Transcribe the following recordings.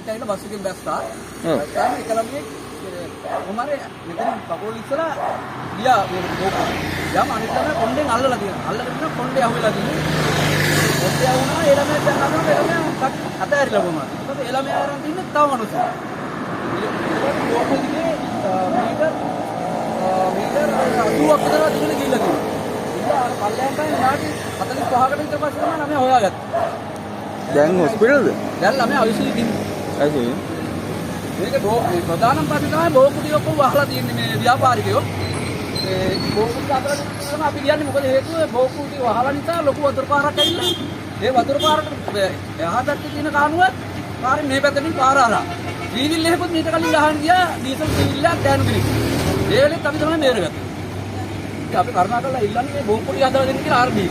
ළමෙක් ඇවිල්ලා බස් එකෙන් බැස්සා. දැන් එක ළමෙක් කොහමද මෙතන කකුල ඉස්සලා ගියා මේ බෝකෝ. යම් අනිත් ළමයා කොණ්ඩෙන් අල්ලලා තියෙනවා. අල්ලගෙන කොණ්ඩේ අහුවෙලා තියෙනවා. කොණ්ඩේ අහුණා ඒ ළමයා දැන් අහනවා ඒ ළමයා අතහැරිලා කොහමද? ඒකත් ඒ ළමයා ආරන් තින්නේ තව මිනිස්සු. බෝකෝ දිගේ මීටර් 80ක් විතර දිගට ගිහිල්ලා තියෙනවා. ඉතින් අර පල්ලෙන් පයින් නාටි 45කට විතර පස්සේ තමයි ළමයා හොයාගත්තා. දැන් හොස්පිටල්ද? දැන් ළමයා ICU තින්නේ. ICU. මේක ප්‍රධානම පස්සේ තමයි බෝකුටි ඔක්කොම වහලා තියෙන්නේ මේ ව්‍යාපාරිකයෝ. ඒ බෝකුටි අතරට තමයි අපි කියන්නේ මොකද හේතුව බෝකුටි වහලා නිසා ලොකු වතුර පාරක් ඇවිල්ලා ඒ වතුර පාරට එහා පැත්තේ තියෙන කානුව පාරේ මේ පැත්තටින් පාර ආරා. වීවිල් එකකුත් මීට කලින් ගහන්න ගියා ඩීසල් වීවිල්ලක් දැනු කෙනෙක්. ඒ වෙලෙත් අපි තමයි මේරගත්තේ. ඉතින් අපි කරුණාකරලා ඉල්ලන්නේ මේ බෝකුටි හදලා දෙන්න කියලා ආරදී.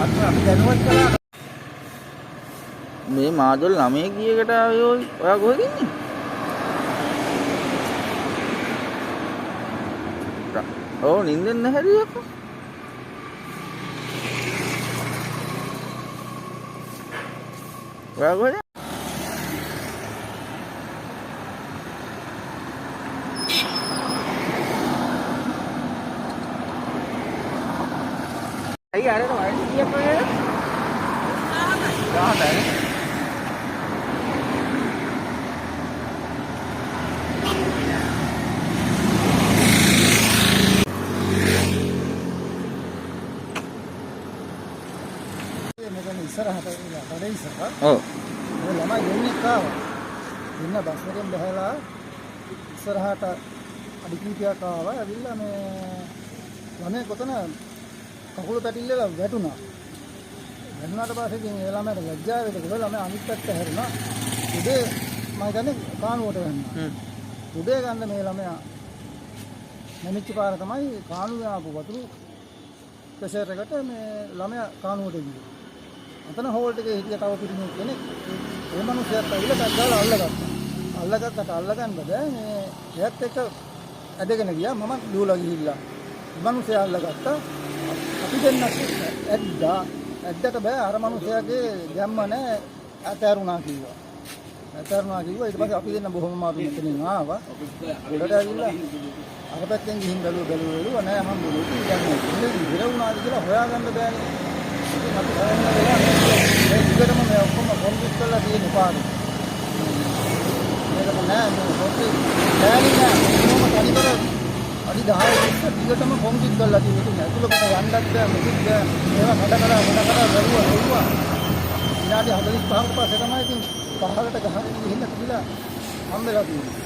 අපි දැනුවත් කළා. මේ මාදොල් 9 කීයකට ආවේ ඔයා කොහෙද ඉන්නේ? ඔව් නින්දෙන් නැහැරියක. ඔයා කොහෙද? අයිය අරක වයින් කීයක් වගේද? 10යි. ඉස්සරහට කඩේ ඉස්සරහ. ඔව්. ඒ ළමයි දෙන්නෙක් ආවා. දෙන්න බස් එකෙන් බහලා ඉස්සරහට අඩි කීපයක් ආවා. ඇවිල්ලා මේ ළමයා කොතන කකුල පැටිල්ලල වැටුණා. වැටුණාට පස්සේ ඉතින් ඒ ළමයාට ලැජ්ජා වෙලා ළමයා අනිත් පැත්ත හැරුණා. උදේ මම හිතන්නේ කානුවට වැන්නා. උදේ ගන්න මේ ළමයා නැමිච්ච පාර තමයි කානුවේ ආපු වතුරු ප්‍රෙෂර් එකට මේ ළමයා කානුවට ගියේ. අතන හෝල්ට් එකේ හිටිය තව පිටිනුත් කෙනෙක් ඒ මිනිහයාත් ඇවිල්ලා ටක් ගාලා අල්ලගත්තා. අල්ලගන්න බෑ මේ එයත් එක්ක ඇදගෙන ගියා මම දුවලා ගිහිල්ලා. මිනිහයා අල්ලගත්තා. අපි දෙන්නත් ඇද්දට බෑ අර මිනිහයාගේ ගැම්ම නැහැ ඇතරුණා කිව්වා. ඊට පස්සේ අපි දෙන්න බොහොම මාරු මෙතනින් ආවා. ගොඩට ඇවිල්ලා අර පැත්තෙන් ගිහින් බැලුවා නෑ හම්බුනේ. ඉතින් ඉර වුණාද කියලා හොයාගන්න බෑනේ. අපි හොයන්නේ විතරම මේ ඔක්කොම කොම්පියුටර් කරලා තියෙන පාඩු. මේක නෑ මේ පොතේ බෑනේ නෑ මොනම කලිකර අඩි 10 විතර දිගටම කොම්පියුටර් කරලා තියෙන. ඉතින් ඇතුළකට යන්නත් බෑ මොකද මේවා කඩ බැලුවා. විනාඩි 45ක් පස්සේ තමයි ඉතින් පහළට ගහගෙන ගිහින් තිබිලා හම්බෙලා තියෙන්නේ.